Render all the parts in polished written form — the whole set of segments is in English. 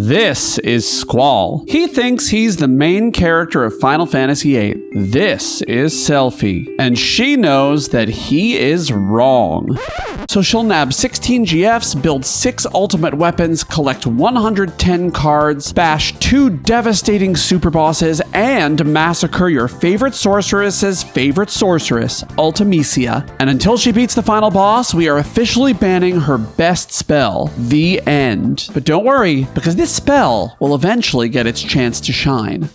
This is Squall. He thinks he's the main character of Final Fantasy VIII. This is Selphie, and she knows that he is wrong. So she'll nab 16 GFs, build 6 ultimate weapons, collect 110 cards, bash 2 devastating super bosses, and massacre your favorite sorceress's favorite sorceress, Ultimecia. And until she beats the final boss, we are officially banning her best spell, the End. But don't worry, because this spell will eventually get its chance to shine.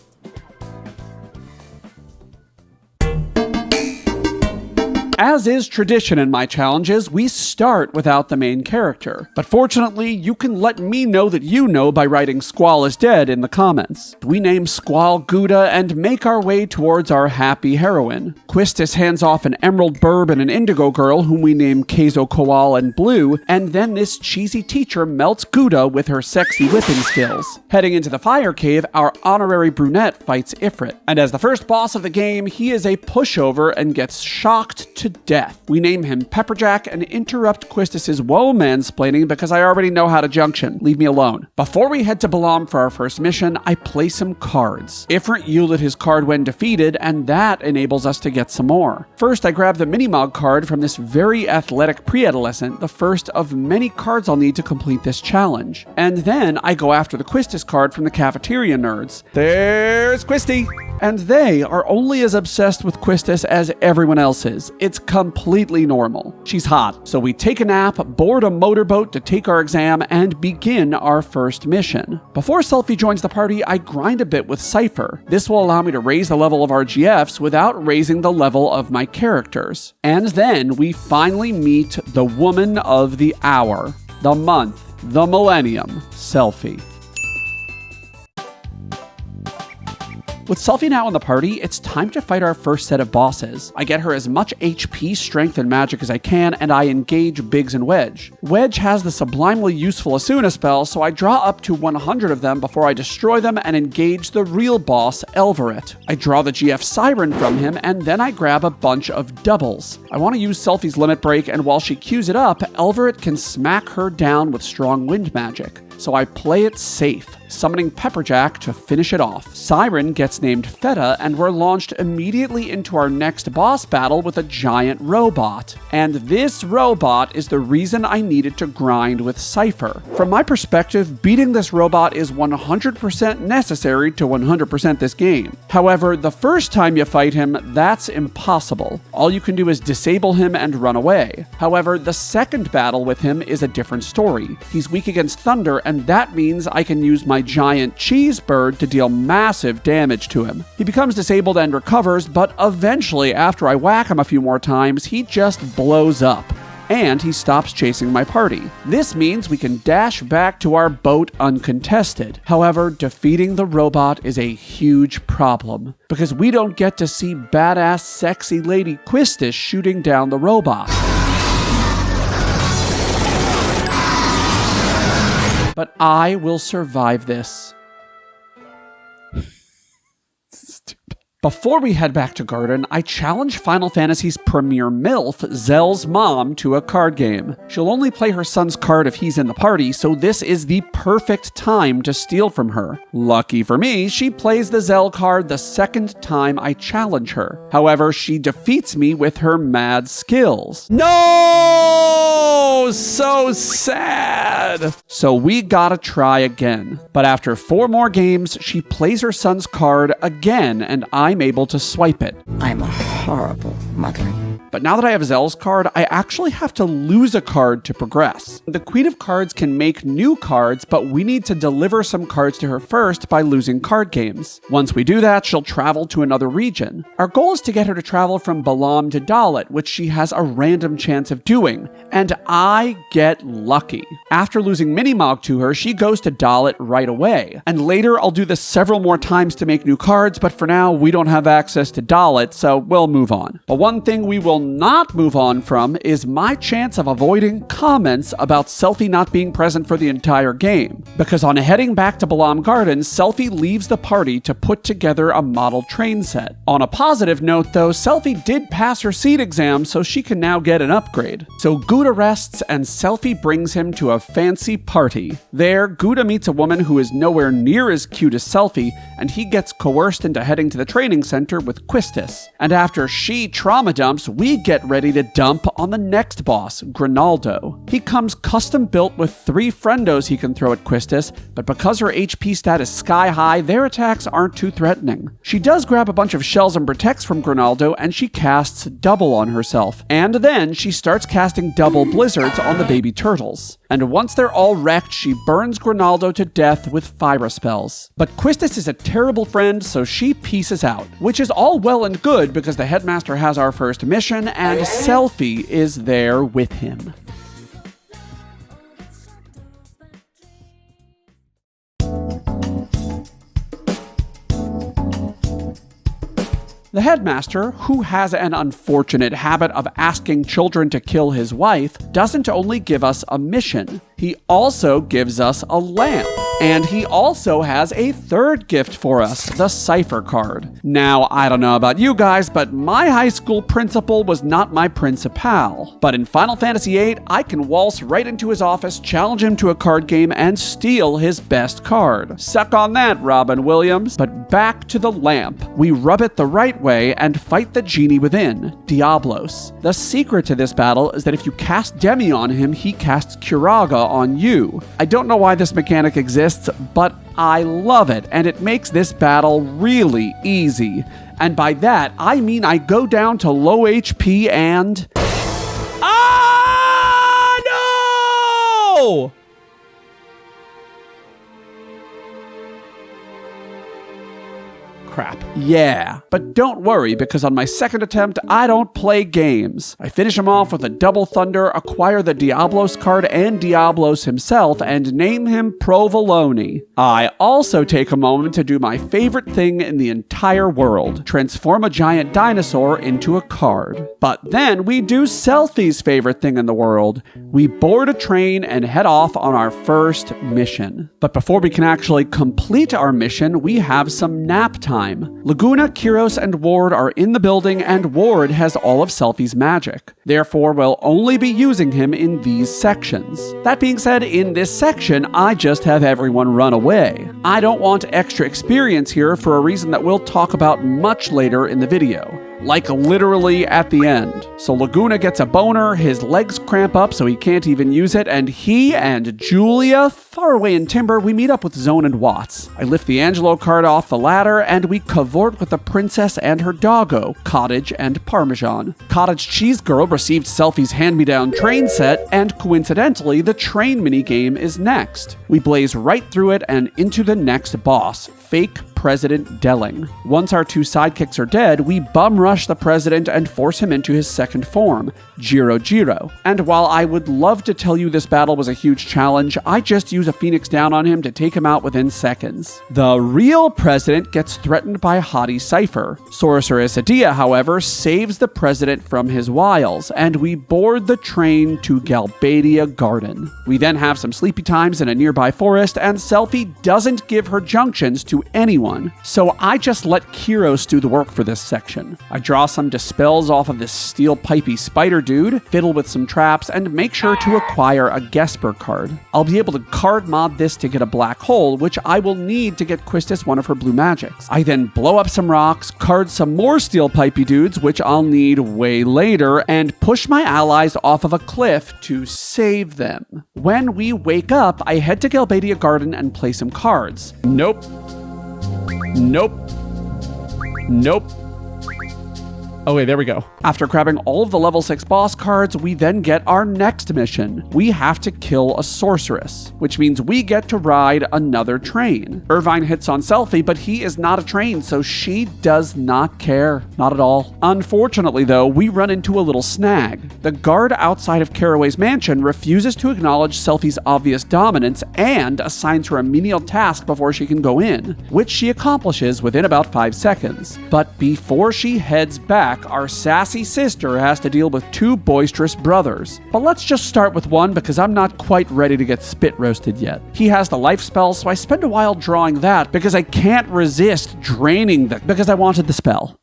As is tradition in my challenges, we start without the main character. But fortunately, you can let me know that you know by writing Squall is dead in the comments. We name Squall Gouda and make our way towards our happy heroine. Quistis hands off an emerald burb and an indigo girl whom we name Keizo Koal and Blue, and then this cheesy teacher melts Gouda with her sexy whipping skills. Heading into the fire cave, our honorary brunette fights Ifrit. And as the first boss of the game, he is a pushover and gets shocked to death. We name him Pepperjack and interrupt Quistis' woe mansplaining because I already know how to junction. Leave me alone. Before we head to Balam for our first mission, I play some cards. Ifrit yielded his card when defeated, and that enables us to get some more. First, I grab the Minimog card from this very athletic pre-adolescent, the first of many cards I'll need to complete this challenge. And then I go after the Quistis card from the cafeteria nerds. There's Quisty! And they are only as obsessed with Quistis as everyone else is. It's completely normal. She's hot, so we take a nap, board a motorboat to take our exam, and begin our first mission. Before Selphie joins the party, I grind a bit with Cypher. This will allow me to raise the level of our GFs without raising the level of my characters. And then we finally meet the woman of the hour, the month, the millennium, Selphie. With Selphie now in the party, it's time to fight our first set of bosses. I get her as much HP, strength, and magic as I can, and I engage Biggs and Wedge. Wedge has the sublimely useful Asuna spell, so I draw up to 100 of them before I destroy them and engage the real boss, Elverit. I draw the GF Siren from him, and then I grab a bunch of doubles. I want to use Selphie's limit break, and while she queues it up, Elverit can smack her down with strong wind magic. So I play it safe, summoning Pepperjack to finish it off. Siren gets named Feta, and we're launched immediately into our next boss battle with a giant robot. And this robot is the reason I needed to grind with Cypher. From my perspective, beating this robot is 100% necessary to 100% this game. However, the first time you fight him, that's impossible. All you can do is disable him and run away. However, the second battle with him is a different story. He's weak against thunder, and that means I can use my giant cheese bird to deal massive damage to him. He becomes disabled and recovers, but eventually, after I whack him a few more times, he just blows up. And he stops chasing my party. This means we can dash back to our boat uncontested. However, defeating the robot is a huge problem, because we don't get to see badass sexy lady Quistis shooting down the robot. But I will survive this. Before we head back to Garden, I challenge Final Fantasy's premier MILF, Zell's mom, to a card game. She'll only play her son's card if he's in the party, so this is the perfect time to steal from her. Lucky for me, she plays the Zell card the second time I challenge her. However, she defeats me with her mad skills. No! So sad! So we gotta try again. But after 4 more games, she plays her son's card again, and I'm able to swipe it. I'm a horrible mother. But now that I have Zell's card, I actually have to lose a card to progress. The Queen of Cards can make new cards, but we need to deliver some cards to her first by losing card games. Once we do that, she'll travel to another region. Our goal is to get her to travel from Balam to Dalit, which she has a random chance of doing, and I get lucky. After losing Minimog to her, she goes to Dalit right away. And later, I'll do this several more times to make new cards, but for now, we don't have access to Dalit, so we'll move on. But one thing we will will not move on from is my chance of avoiding comments about Selphie not being present for the entire game. Because on heading back to Balam Gardens, Selphie leaves the party to put together a model train set. On a positive note though, Selphie did pass her seed exam, so she can now get an upgrade. So Gouda rests and Selphie brings him to a fancy party. There, Gouda meets a woman who is nowhere near as cute as Selphie, and he gets coerced into heading to the training center with Quistis. And after she trauma dumps, we get ready to dump on the next boss, Grinaldo. He comes custom built with 3 friendos he can throw at Quistis, but because her HP stat is sky high, their attacks aren't too threatening. She does grab a bunch of shells and protects from Grinaldo, and she casts double on herself. And then she starts casting double blizzards on the baby turtles. And once they're all wrecked, she burns Grinaldo to death with fire spells. But Quistis is a terrible friend, so she pieces out, which is all well and good because the headmaster has our first mission and Selphie is there with him. The headmaster, who has an unfortunate habit of asking children to kill his wife, doesn't only give us a mission, he also gives us a lamp. And he also has a third gift for us, the cipher card. Now, I don't know about you guys, but my high school principal was not my principal. But in Final Fantasy VIII, I can waltz right into his office, challenge him to a card game, and steal his best card. Suck on that, Robin Williams. But back to the lamp. We rub it the right way and fight the genie within, Diablos. The secret to this battle is that if you cast Demi on him, he casts Curaga on you. I don't know why this mechanic exists, but I love it, and it makes this battle really easy. And by that, I mean I go down to low HP and... Ah, no! Crap. Yeah, but don't worry, because on my second attempt, I don't play games. I finish him off with a double thunder, acquire the Diablos card and Diablos himself, and name him Provolone. I also take a moment to do my favorite thing in the entire world, transform a giant dinosaur into a card. But then we do Selphie's favorite thing in the world. We board a train and head off on our first mission. But before we can actually complete our mission, we have some nap time. Laguna, Kyros, and Ward are in the building, and Ward has all of Selphie's magic. Therefore, we'll only be using him in these sections. That being said, in this section, I just have everyone run away. I don't want extra experience here for a reason that we'll talk about much later in the video. Like literally at the end. So Laguna gets a boner, his legs cramp up so he can't even use it, and he and Julia, far away in Timber, we meet up with Zone and Watts. I lift the Angelo card off the ladder, and we cavort with the princess and her doggo, Cottage and Parmesan. Cottage Cheese Girl received Selphie's hand-me-down train set, and coincidentally, the train minigame is next. We blaze right through it and into the next boss, Fake President Delling. Once our 2 sidekicks are dead, we bum rush the president and force him into his second form, Jiro Jiro. And while I would love to tell you this battle was a huge challenge, I just use a Phoenix Down on him to take him out within seconds. The real president gets threatened by Hottie Cypher. Sorceress Adia, however, saves the president from his wiles, and we board the train to Galbadia Garden. We then have some sleepy times in a nearby forest, and Selphie doesn't give her junctions to anyone. So I just let Kyros do the work for this section. I draw some dispels off of this steel pipey spider dude, fiddle with some traps, and make sure to acquire a Gesper card. I'll be able to card mod this to get a black hole, which I will need to get Quistis one of her blue magics. I then blow up some rocks, card some more steel pipey dudes, which I'll need way later, and push my allies off of a cliff to save them. When we wake up, I head to Galbadia Garden and play some cards. Nope. Okay, there we go. After grabbing all of the level 6 boss cards, we then get our next mission. We have to kill a sorceress, which means we get to ride another train. Irvine hits on Selphie, but he is not a train, so she does not care. Not at all. Unfortunately, though, we run into a little snag. The guard outside of Caraway's mansion refuses to acknowledge Selphie's obvious dominance and assigns her a menial task before she can go in, which she accomplishes within about 5 seconds. But before she heads back, Jack, our sassy sister has to deal with two boisterous brothers. But let's just start with one because I'm not quite ready to get spit roasted yet. He has the life spell, so I spend a while drawing that because I can't resist draining because I wanted the spell.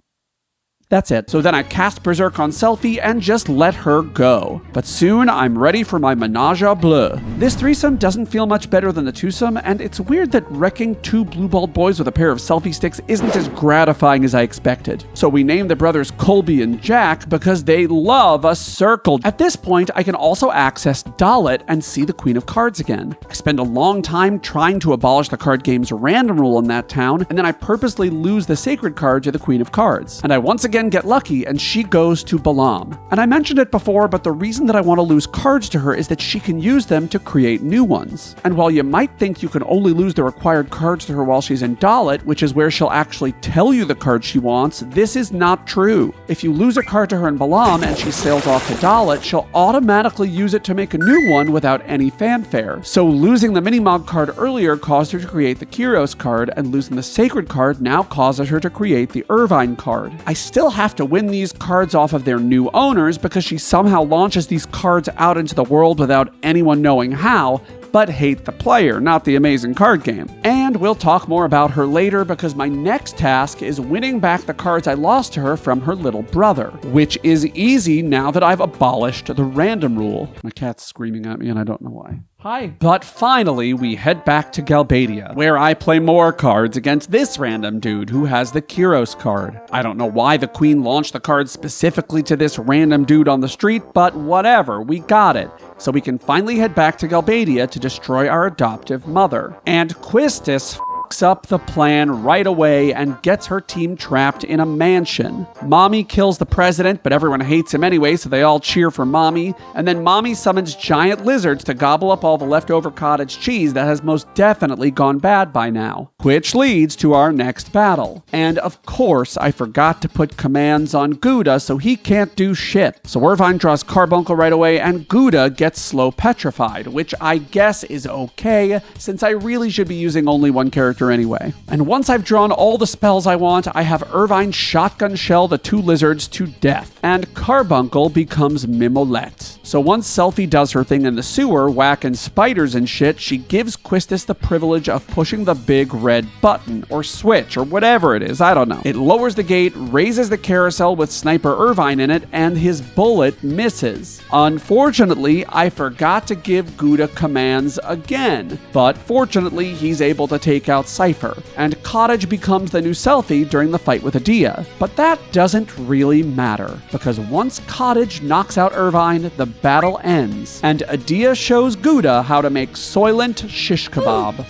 That's it. So then I cast Berserk on Selphie and just let her go. But soon I'm ready for my menage a bleu. This threesome doesn't feel much better than the twosome, and it's weird that wrecking two blue-balled boys with a pair of selfie sticks isn't as gratifying as I expected. So we named the brothers Colby and Jack because they love a circle. At this point, I can also access Dalit and see the Queen of Cards again. I spend a long time trying to abolish the card game's random rule in that town, and then I purposely lose the sacred card to the Queen of Cards. And I once again get lucky, and she goes to Balam. And I mentioned it before, but the reason that I want to lose cards to her is that she can use them to create new ones. And while you might think you can only lose the required cards to her while she's in Dalit, which is where she'll actually tell you the card she wants, this is not true. If you lose a card to her in Balam and she sails off to Dalit, she'll automatically use it to make a new one without any fanfare. So losing the Minimog card earlier caused her to create the Kyros card, and losing the Sacred card now causes her to create the Irvine card. I still have to win these cards off of their new owners because she somehow launches these cards out into the world without anyone knowing how, but hate the player, not the amazing card game. And we'll talk more about her later because my next task is winning back the cards I lost to her from her little brother, which is easy now that I've abolished the random rule. My cat's screaming at me and I don't know why. Hi. But finally, we head back to Galbadia, where I play more cards against this random dude who has the Kyros card. I don't know why the queen launched the card specifically to this random dude on the street, but whatever, we got it. So we can finally head back to Galbadia to destroy our adoptive mother. And Quistis fucks up the plan right away and gets her team trapped in a mansion. Mommy kills the president, but everyone hates him anyway, so they all cheer for Mommy. And then Mommy summons giant lizards to gobble up all the leftover cottage cheese that has most definitely gone bad by now. Which leads to our next battle. And of course, I forgot to put commands on Gouda, so he can't do shit. So Irvine draws Carbuncle right away, and Gouda gets slow petrified, which I guess is okay, since I really should be using only one character anyway. And once I've drawn all the spells I want, I have Irvine shotgun shell the two lizards to death, and Carbuncle becomes Mimolette. So once Selphie does her thing in the sewer, whacking spiders and shit, she gives Quistis the privilege of pushing the big red button, or switch, or whatever it is, I don't know. It lowers the gate, raises the carousel with Sniper Irvine in it, and his bullet misses. Unfortunately, I forgot to give Gouda commands again, but fortunately, he's able to take out Cypher, and Cottage becomes the new Selphie during the fight with Adia. But that doesn't really matter, because once Cottage knocks out Irvine, the battle ends, and Adia shows Gouda how to make Soylent shish kebab.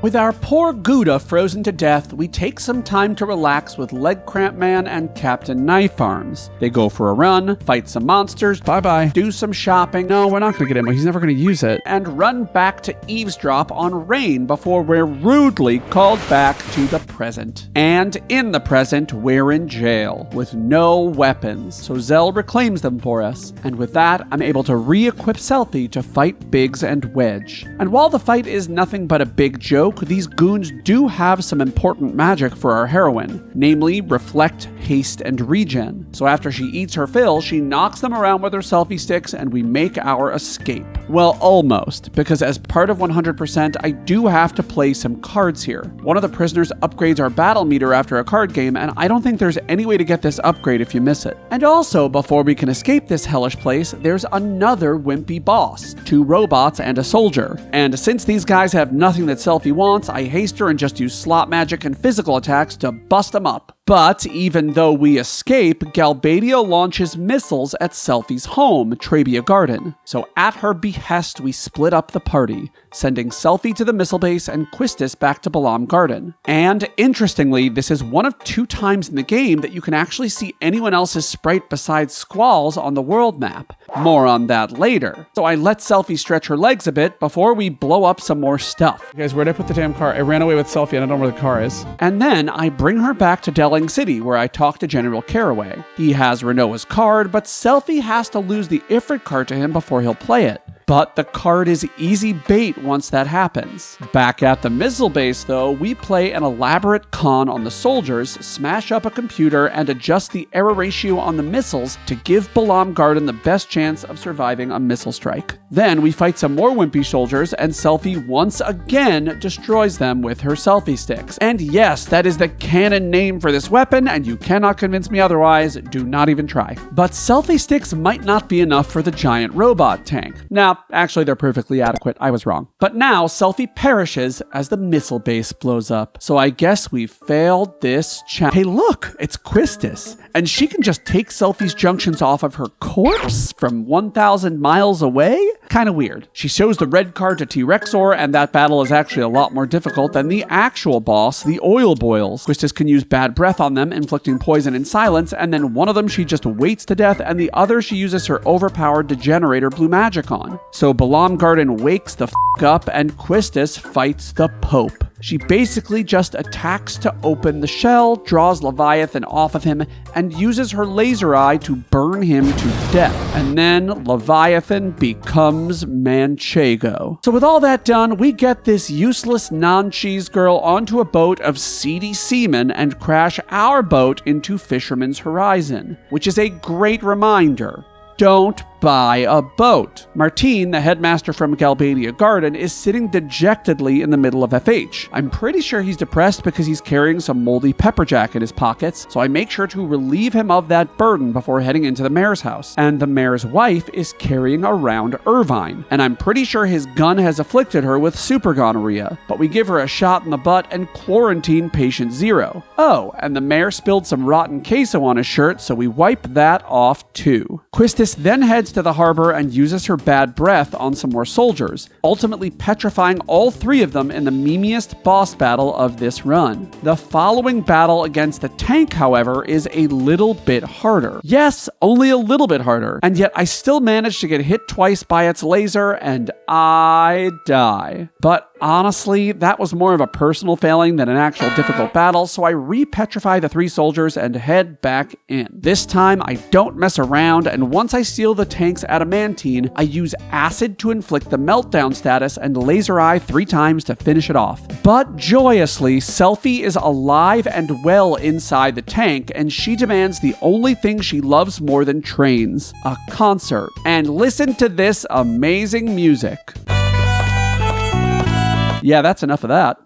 With our poor Gouda frozen to death, we take some time to relax with Leg Cramp Man and Captain Knife Arms. They go for a run, fight some monsters, bye-bye, do some shopping, no, we're not going to get him, he's never going to use it, and run back to eavesdrop on Rain before we're rudely called back to the present. And in the present, we're in jail, with no weapons, so Zell reclaims them for us, and with that, I'm able to re-equip Selphie to fight Biggs and Wedge. And while the fight is nothing but a big joke, these goons do have some important magic for our heroine, namely Reflect, Haste, and Regen. So after she eats her fill, she knocks them around with her selfie sticks and we make our escape. Well, almost, because as part of 100%, I do have to play some cards here. One of the prisoners upgrades our battle meter after a card game, and I don't think there's any way to get this upgrade if you miss it. And also, before we can escape this hellish place, there's another wimpy boss, 2 robots and a soldier. And since these guys have nothing that Selphie wants, I haste her and just use slot magic and physical attacks to bust them up. But even though we escape, Galbadia launches missiles at Selphie's home, Trabia Garden. So at her behest, we split up the party, sending Selphie to the missile base and Quistis back to Balam Garden. And interestingly, this is one of 2 times in the game that you can actually see anyone else's sprite besides Squall's on the world map. More on that later. So I let Selphie stretch her legs a bit before we blow up some more stuff. You guys, where'd I put the damn car? I ran away with Selphie and I don't know where the car is. And then I bring her back to Delling City, where I talk to General Caraway. He has Rinoa's card, but Selphie has to lose the Ifrit card to him before he'll play it. but the card is easy bait once that happens. Back at the missile base though, we play an elaborate con on the soldiers, smash up a computer, and adjust the error ratio on the missiles to give Balam Garden the best chance of surviving a missile strike. Then we fight some more wimpy soldiers, and Selphie once again destroys them with her selfie sticks. And yes, that is the canon name for this weapon, and you cannot convince me otherwise. Do not even try. But selfie sticks might not be enough for the giant robot tank. Now, actually they're perfectly adequate. I was wrong. But now Selphie perishes as the missile base blows up. So I guess we failed this challenge. Hey look, it's Quistis. And she can just take Selphie's junctions off of her corpse from 1,000 miles away? Kinda weird. She shows the red card to T-Rexor, and that battle is actually a lot more difficult than the actual boss, the oil boils. Quistis can use bad breath on them, inflicting poison in silence, and then one of them she just waits to death, and the other she uses her overpowered degenerator blue magic on. So Balam Garden wakes the f*** up, and Quistis fights the Pope. She basically just attacks to open the shell, draws Leviathan off of him, and uses her laser eye to burn him to death. And then Leviathan becomes Manchego. So with all that done, we get this useless non-cheese girl onto a boat of seedy seamen and crash our boat into Fisherman's Horizon, which is a great reminder. Don't buy a boat. Martine, the headmaster from Galbadia Garden, is sitting dejectedly in the middle of FH. I'm pretty sure he's depressed because he's carrying some moldy pepperjack in his pockets, so I make sure to relieve him of that burden before heading into the mayor's house. And the mayor's wife is carrying around Irvine, and I'm pretty sure his gun has afflicted her with super gonorrhea, but we give her a shot in the butt and quarantine patient 0. Oh, and the mayor spilled some rotten queso on his shirt, so we wipe that off too. Quistis then heads to the harbor and uses her bad breath on some more soldiers, ultimately petrifying all 3 of them in the memeiest boss battle of this run. The following battle against the tank, however, is a little bit harder. Yes, only a little bit harder, and yet I still managed to get hit twice by its laser and I die. But honestly, that was more of a personal failing than an actual difficult battle, so I re-petrify the 3 soldiers and head back in. This time, I don't mess around, and once I seal the tank's adamantine, I use acid to inflict the meltdown status and laser eye 3 times to finish it off. But joyously, Selphie is alive and well inside the tank, and she demands the only thing she loves more than trains, a concert. And listen to this amazing music. Yeah, that's enough of that.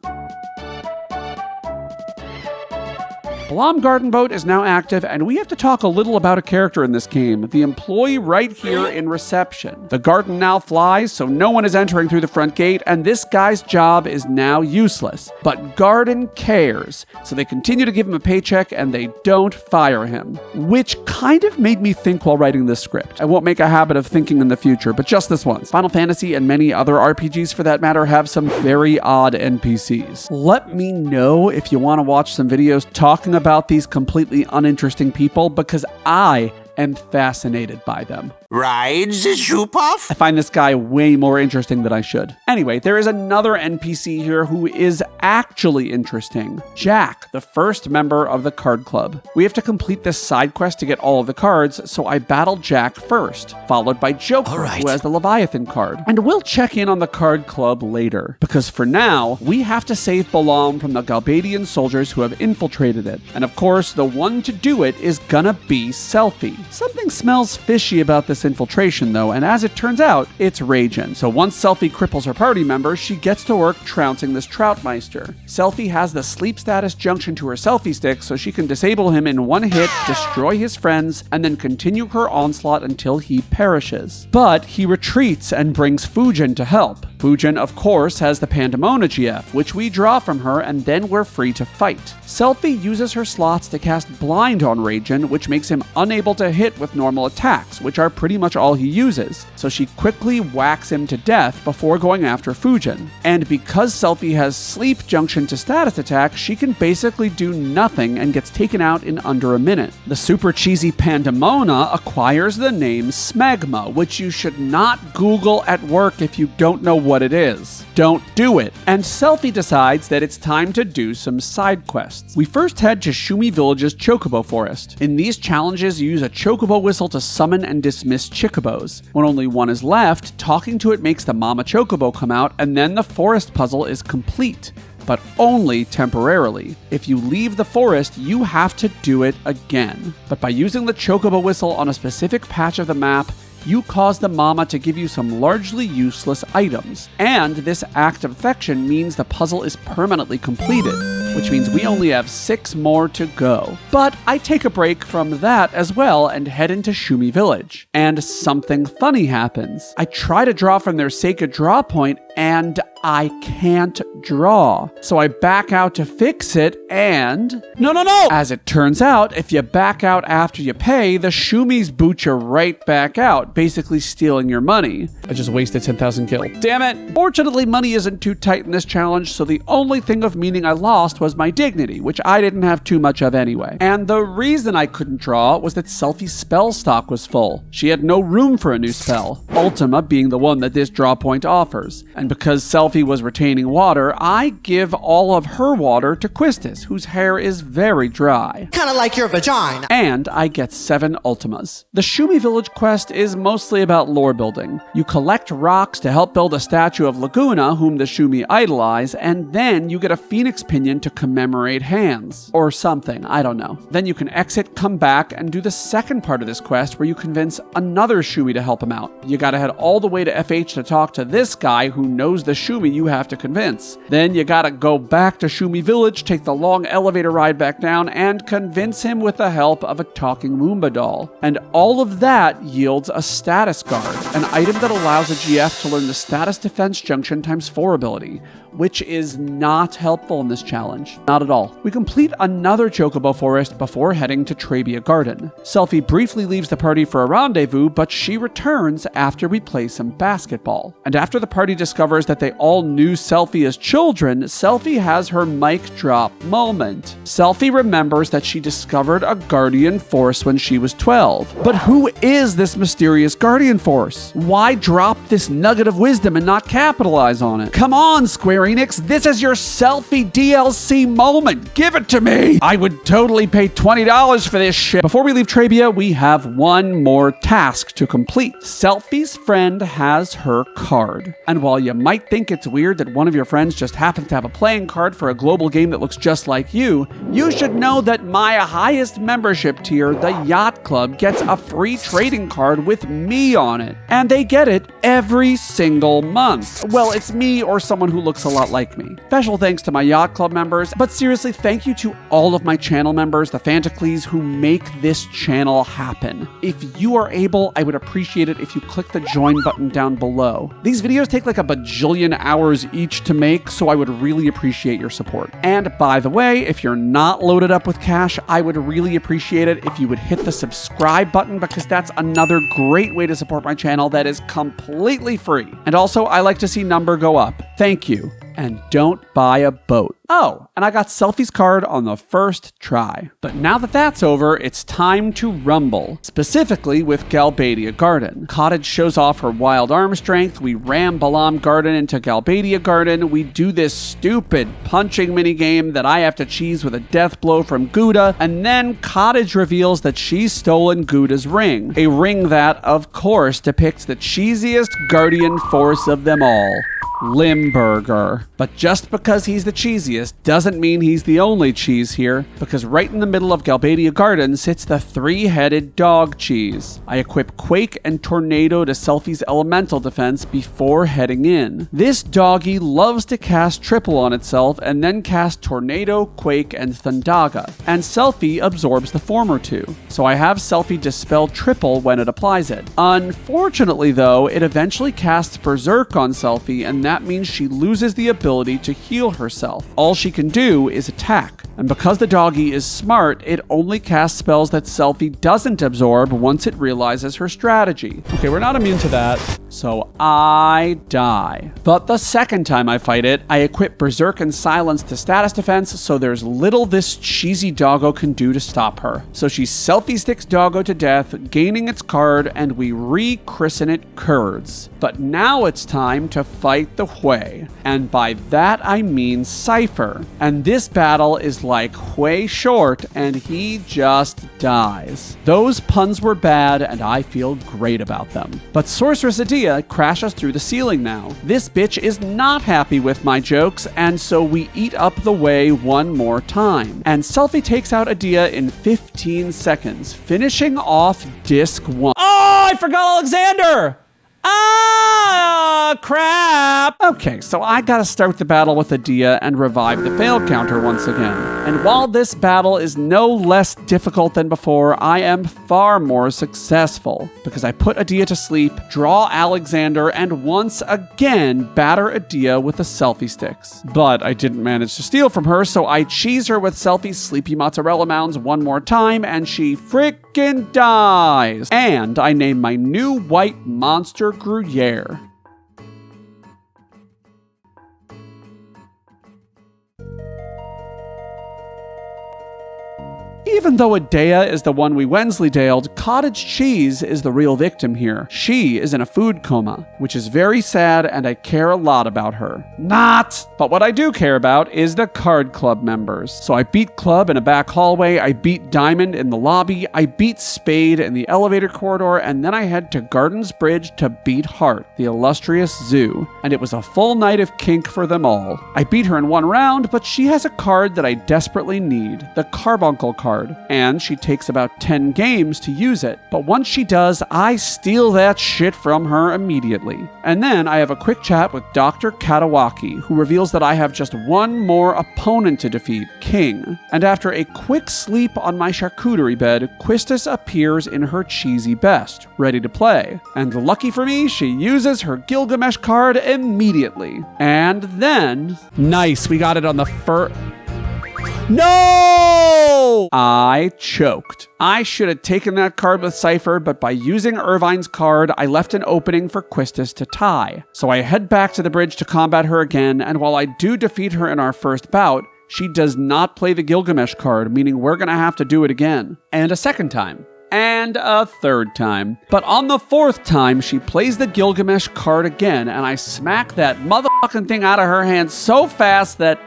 Balam Garden Boat is now active, and we have to talk a little about a character in this game, the employee right here in reception. The garden now flies, so no one is entering through the front gate, and this guy's job is now useless. But Garden cares, so they continue to give him a paycheck, and they don't fire him. Which kind of made me think while writing this script. I won't make a habit of thinking in the future, but just this once. Final Fantasy and many other RPGs for that matter have some very odd NPCs. Let me know if you want to watch some videos talking about these completely uninteresting people, because I am fascinated by them. Rides Zhupoff? I find this guy way more interesting than I should. Anyway, there is another NPC here who is actually interesting. Jack, the first member of the card club. We have to complete this side quest to get all of the cards, so I battle Jack first, followed by Joker, who has the Leviathan card. And we'll check in on the card club later, because for now, we have to save Balam from the Galbadian soldiers who have infiltrated it. And of course, the one to do it is gonna be Selphie. Something smells fishy about this infiltration though, and as it turns out, it's Ragen. So once Selphie cripples her party members, she gets to work trouncing this Troutmeister. Selphie has the sleep status junction to her selfie stick, so she can disable him in one hit, destroy his friends, and then continue her onslaught until he perishes. But he retreats and brings Fujin to help. Fujin, of course, has the Pandemona GF, which we draw from her, and then we're free to fight. Selphie uses her slots to cast Blind on Ragen, which makes him unable to hit with normal attacks, which are pretty much all he uses, so she quickly whacks him to death before going after Fujin. And because Selphie has Sleep Junction to status attack, she can basically do nothing and gets taken out in under a minute. The super cheesy Pandemona acquires the name Smegma, which you should not Google at work if you don't know what what it is. Don't do it. And Selphie decides that it's time to do some side quests. We first head to Shumi Village's chocobo forest. In these challenges, you use a chocobo whistle to summon and dismiss chocobos. When only one is left, talking to it makes the mama chocobo come out, and then the forest puzzle is complete, but only temporarily. If you leave the forest, you have to do it again. But by using the chocobo whistle on a specific patch of the map, you cause the mama to give you some largely useless items. And this act of affection means the puzzle is permanently completed, which means we only have 6 more to go. But I take a break from that as well and head into Shumi Village. And something funny happens. I try to draw from their sacred draw point, and I can't draw. So I back out to fix it, and... No! As it turns out, if you back out after you pay, the Shumis boot you right back out, basically stealing your money. I just wasted 10,000 gil. Damn it! Fortunately, money isn't too tight in this challenge, so the only thing of meaning I lost was my dignity, which I didn't have too much of anyway. And the reason I couldn't draw was that Selphie's spell stock was full. She had no room for a new spell, Ultima being the one that this draw point offers. And because Selphie was retaining water, I give all of her water to Quistis, whose hair is very dry. Kinda like your vagina. And I get 7 Ultimas. The Shumi Village quest is mostly about lore building. You collect rocks to help build a statue of Laguna, whom the Shumi idolize, and then you get a phoenix pinion to commemorate hands. Or something, I don't know. Then you can exit, come back, and do the second part of this quest where you convince another Shumi to help him out. You gotta head all the way to FH to talk to this guy who knows the Shumi you have to convince. Then you gotta go back to Shumi Village, take the long elevator ride back down, and convince him with the help of a talking Moomba doll. And all of that yields a status guard, an item that allows a GF to learn the status defense junction ×4 ability, which is not helpful in this challenge. Not at all. We complete another chocobo forest before heading to Trabia Garden. Selphie briefly leaves the party for a rendezvous, but she returns after we play some basketball. And after the party discovers that they all knew Selphie as children, Selphie has her mic drop moment. Selphie remembers that she discovered a guardian force when she was 12. But who is this mysterious guardian force? Why drop this nugget of wisdom and not capitalize on it? Come on, Square Enix, this is your Selphie DLC moment. Give it to me. I would totally pay $20 for this shit. Before we leave Trabia, we have one more task to complete. Selphie's friend has her card. And while you might think it's weird that one of your friends just happens to have a playing card for a global game that looks just like you should know that my highest membership tier, the Yacht Club, gets a free trading card with me on it. And they get it every single month. Well, it's me or someone who looks a lot like me. Special thanks to my Yacht Club members, but seriously, thank you to all of my channel members, the Tantacles, who make this channel happen. If you are able, I would appreciate it if you click the join button down below. These videos take like a bajillion hours each to make, so I would really appreciate your support. And by the way, if you're not loaded up with cash, I would really appreciate it if you would hit the subscribe button, because that's another great way to support my channel that is completely free. And also, I like to see number go up. Thank you. And don't buy a boat. Oh, and I got Selphie's card on the first try. But now that that's over, it's time to rumble, specifically with Galbadia Garden. Cottage shows off her wild arm strength, we ram Balam Garden into Galbadia Garden, we do this stupid punching minigame that I have to cheese with a death blow from Gouda, and then Cottage reveals that she's stolen Gouda's ring. A ring that, of course, depicts the cheesiest guardian force of them all. Limburger. But just because he's the cheesiest doesn't mean he's the only cheese here, because right in the middle of Galbadia Garden sits the 3-headed dog cheese. I equip Quake and Tornado to Selphie's elemental defense before heading in. This doggy loves to cast triple on itself and then cast Tornado, Quake, and Thundaga, and Selphie absorbs the former two. So I have Selphie dispel triple when it applies it. Unfortunately though, it eventually casts Berserk on Selphie, and that means she loses the ability to heal herself. All she can do is attack. And because the doggy is smart, it only casts spells that Selphie doesn't absorb once it realizes her strategy. Okay, we're not immune to that. so I die. But the second time I fight it, I equip Berserk and Silence to status defense, so there's little this cheesy doggo can do to stop her. So she selfie sticks doggo to death, gaining its card, and we rechristen it Kurds. But now it's time to fight the Hui, and by that I mean Cypher. And this battle is like Hui short, and he just dies. Those puns were bad, and I feel great about them. But Sorceress Adia crashes through the ceiling now. This bitch is not happy with my jokes, and so we eat up the way one more time. And Selphie takes out Adia in 15 seconds, finishing off disc 1. Oh, I forgot Alexander! Ah, crap! Okay, so I gotta start the battle with Adia and revive the fail counter once again. And while this battle is no less difficult than before, I am far more successful, because I put Adia to sleep, draw Alexander, and once again batter Adia with the selfie sticks. But I didn't manage to steal from her, so I cheese her with Selphie's sleepy mozzarella mounds one more time, and she frickin' dies. And I name my new white monster Gruyere. Even though Adia is the one we Wensleydaled, Cottage Cheese is the real victim here. She is in a food coma, which is very sad, and I care a lot about her. Not! But what I do care about is the card club members. So I beat Club in a back hallway, I beat Diamond in the lobby, I beat Spade in the elevator corridor, and then I head to Gardens Bridge to beat Heart, the illustrious Zoo. And it was a full night of kink for them all. I beat her in one round, but she has a card that I desperately need, the Carbuncle card. And she takes about 10 games to use it. But once she does, I steal that shit from her immediately. And then I have a quick chat with Dr. Katawaki, who reveals that I have just one more opponent to defeat, King. And after a quick sleep on my charcuterie bed, Quistis appears in her cheesy best, ready to play. And lucky for me, she uses her Gilgamesh card immediately. And then... Nice, we got it on the No! I choked. I should have taken that card with Cypher, but by using Irvine's card, I left an opening for Quistis to tie. So I head back to the bridge to combat her again, and while I do defeat her in our first bout, she does not play the Gilgamesh card, meaning we're gonna have to do it again. And a second time. And a third time. But on the fourth time, she plays the Gilgamesh card again, and I smack that motherfucking thing out of her hand so fast that,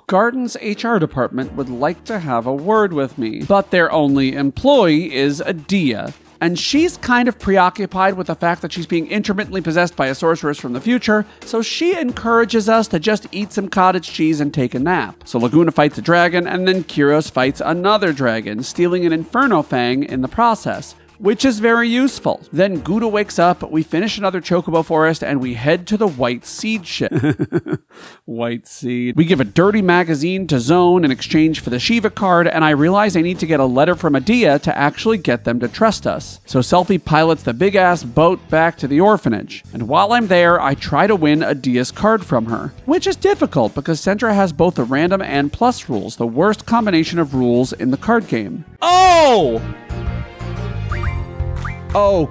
Garden's HR department would like to have a word with me. But their only employee is Adia. And she's kind of preoccupied with the fact that she's being intermittently possessed by a sorceress from the future, so she encourages us to just eat some cottage cheese and take a nap. So Laguna fights a dragon, and then Kyros fights another dragon, stealing an Inferno Fang in the process, which is very useful. Then Gouda wakes up, we finish another chocobo forest, and we head to the White Seed ship. White Seed. We give a dirty magazine to Zone in exchange for the Shiva card, and I realize I need to get a letter from Adia to actually get them to trust us. So Selphie pilots the big-ass boat back to the orphanage. And while I'm there, I try to win Adia's card from her, which is difficult because Centra has both the random and plus rules, the worst combination of rules in the card game. Oh,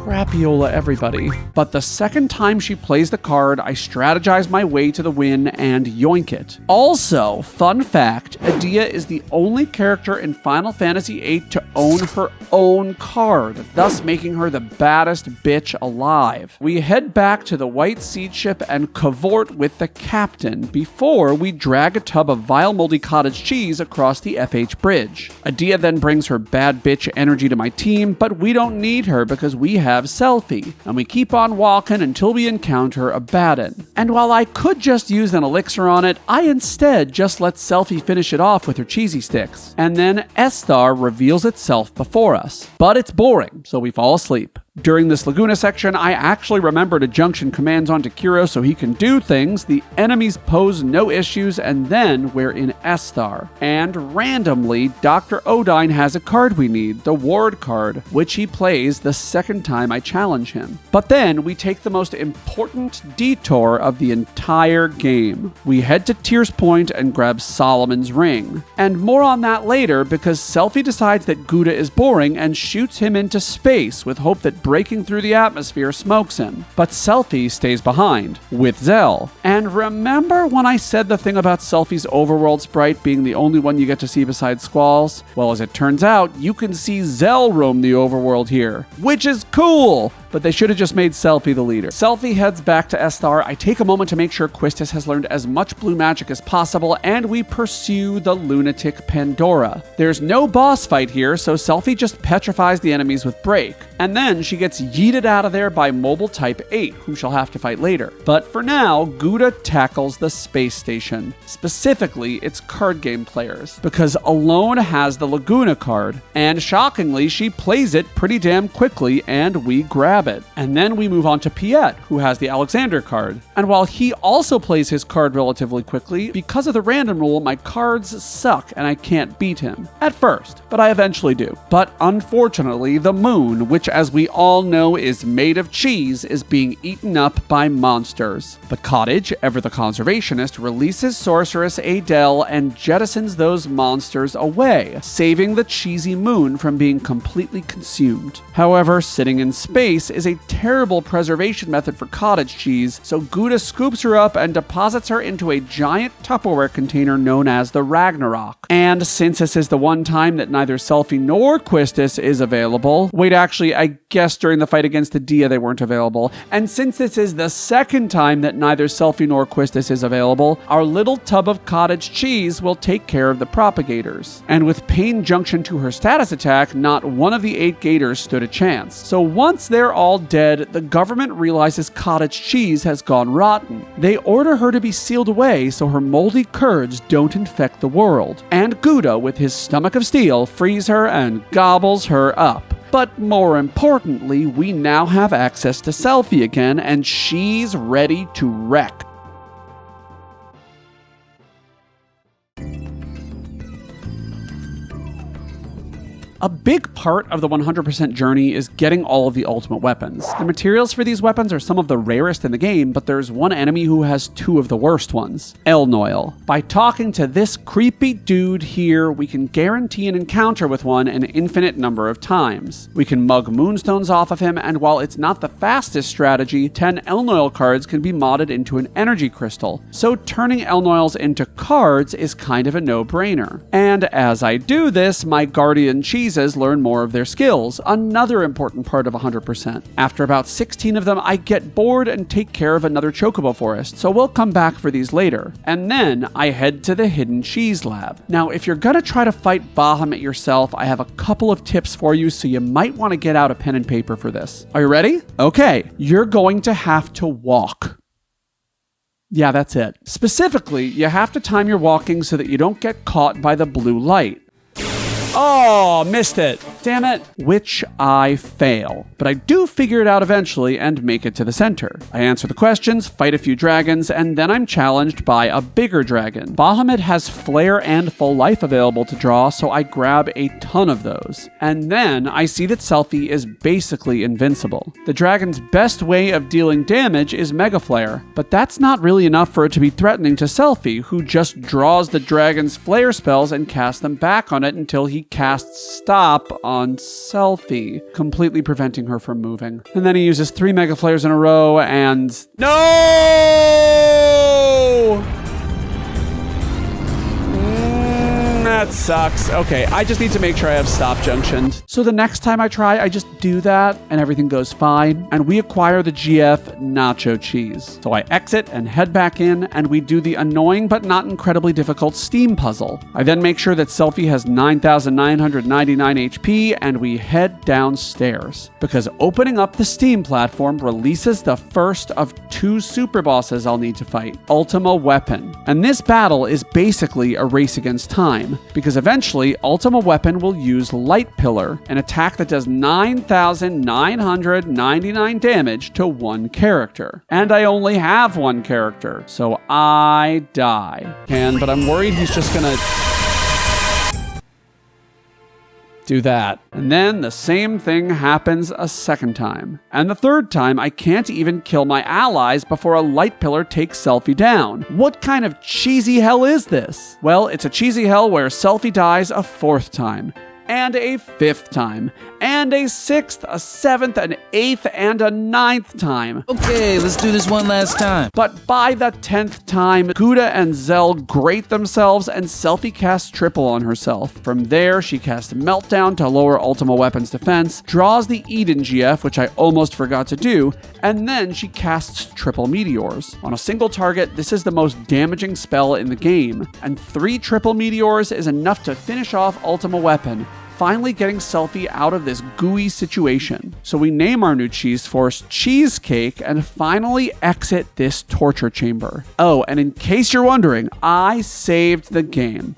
crapiola everybody. But the second time she plays the card, I strategize my way to the win and yoink it. Also, fun fact, Adia is the only character in Final Fantasy VIII to own her own card, thus making her the baddest bitch alive. We head back to the White Seed ship and cavort with the captain before we drag a tub of vile moldy cottage cheese across the FH bridge. Adia then brings her bad bitch energy to my team, but we don't need her because we have Selphie, and we keep on walking until we encounter a Baden. And while I could just use an elixir on it, I instead just let Selphie finish it off with her cheesy sticks. And then Esthar reveals itself before us. But it's boring, so we fall asleep. During this Laguna section, I actually remember to junction commands onto Kyros so he can do things, the enemies pose no issues, and then we're in Esthar. And randomly, Dr. Odine has a card we need, the Ward card, which he plays the second time I challenge him. But then we take the most important detour of the entire game. We head to Tears Point and grab Solomon's Ring. And more on that later because Selphie decides that Gouda is boring and shoots him into space with hope that breaking through the atmosphere, smokes him. But Selphie stays behind, with Zell. And remember when I said the thing about Selphie's overworld sprite being the only one you get to see besides Squalls? Well, as it turns out, you can see Zell roam the overworld here, which is cool! But they should have just made Selphie the leader. Selphie heads back to Esthar. I take a moment to make sure Quistis has learned as much blue magic as possible, and we pursue the lunatic Pandora. There's no boss fight here, so Selphie just petrifies the enemies with Break. And then she gets yeeted out of there by Mobile Type 8, whom she'll have to fight later. But for now, Gouda tackles the space station. Specifically, its card game players, because Alone has the Laguna card, and shockingly, she plays it pretty damn quickly, and we grab it. And then we move on to Piet, who has the Alexander card. And while he also plays his card relatively quickly, because of the random rule, my cards suck and I can't beat him. At first, but I eventually do. But unfortunately, the moon, which as we all know is made of cheese, is being eaten up by monsters. The cottage, ever the conservationist, releases sorceress Adele and jettisons those monsters away, saving the cheesy moon from being completely consumed. However, sitting in space is a terrible preservation method for cottage cheese, so Gouda scoops her up and deposits her into a giant Tupperware container known as the Ragnarok. And since this is the one time that neither Selphie nor Quistis is available, wait, actually, I guess during the fight against the Dia they weren't available, and since this is the second time that neither Selphie nor Quistis is available, our little tub of cottage cheese will take care of the propagators. And with Pain Junction to her status attack, not one of the 8 gators stood a chance. So once they're all dead, the government realizes cottage cheese has gone rotten. They order her to be sealed away so her moldy curds don't infect the world. And Gouda, with his stomach of steel, frees her and gobbles her up. But more importantly, we now have access to Selphie again, and she's ready to wreck. A big part of the 100% journey is getting all of the ultimate weapons. The materials for these weapons are some of the rarest in the game, but there's one enemy who has 2 of the worst ones, Elnoil. By talking to this creepy dude here, we can guarantee an encounter with one an infinite number of times. We can mug moonstones off of him, and while it's not the fastest strategy, 10 Elnoil cards can be modded into an energy crystal, so turning Elnoils into cards is kind of a no-brainer. And as I do this, my Guardian Cheese learn more of their skills, another important part of 100%. After about 16 of them, I get bored and take care of another chocobo forest, so we'll come back for these later. And then I head to the Hidden Cheese Lab. Now, if you're gonna try to fight Bahamut yourself, I have a couple of tips for you, so you might want to get out a pen and paper for this. Are you ready? Okay, you're going to have to walk. Yeah, that's it. Specifically, you have to time your walking so that you don't get caught by the blue light. Oh, missed it. Damn it. Which I fail. But I do figure it out eventually and make it to the center. I answer the questions, fight a few dragons, and then I'm challenged by a bigger dragon. Bahamut has flare and full life available to draw, so I grab a ton of those. And then I see that Selphie is basically invincible. The dragon's best way of dealing damage is Mega Flare, but that's not really enough for it to be threatening to Selphie, who just draws the dragon's flare spells and casts them back on it until he casts Stop on Selphie, completely preventing her from moving. And then he uses 3 Mega Flares in a row and... No! That sucks. Okay, I just need to make sure I have stop junctioned. So the next time I try, I just do that and everything goes fine. And we acquire the GF Nacho Cheese. So I exit and head back in and we do the annoying but not incredibly difficult Steam puzzle. I then make sure that Selphie has 9,999 HP and we head downstairs. Because opening up the Steam platform releases the first of 2 super bosses I'll need to fight, Ultima Weapon. And this battle is basically a race against time. Because eventually, Ultima Weapon will use Light Pillar, an attack that does 9,999 damage to one character. And I only have one character, so I die. But I'm worried he's just gonna... do that. And then the same thing happens a second time. And the third time, I can't even kill my allies before a light pillar takes Selphie down. What kind of cheesy hell is this? Well, it's a cheesy hell where Selphie dies a 4th time. and a 5th time, and a 6th, a 7th, an 8th, and a 9th time. Okay, let's do this one last time. But by the 10th time, Gouda and Zell grate themselves and Selphie casts triple on herself. From there, she casts Meltdown to lower Ultima weapon's defense, draws the Eden GF, which I almost forgot to do, and then she casts triple meteors. On a single target, this is the most damaging spell in the game, and 3 triple meteors is enough to finish off Ultima weapon, finally getting Selphie out of this gooey situation. So we name our new cheese force Cheesecake and finally exit this torture chamber. Oh, and in case you're wondering, I saved the game.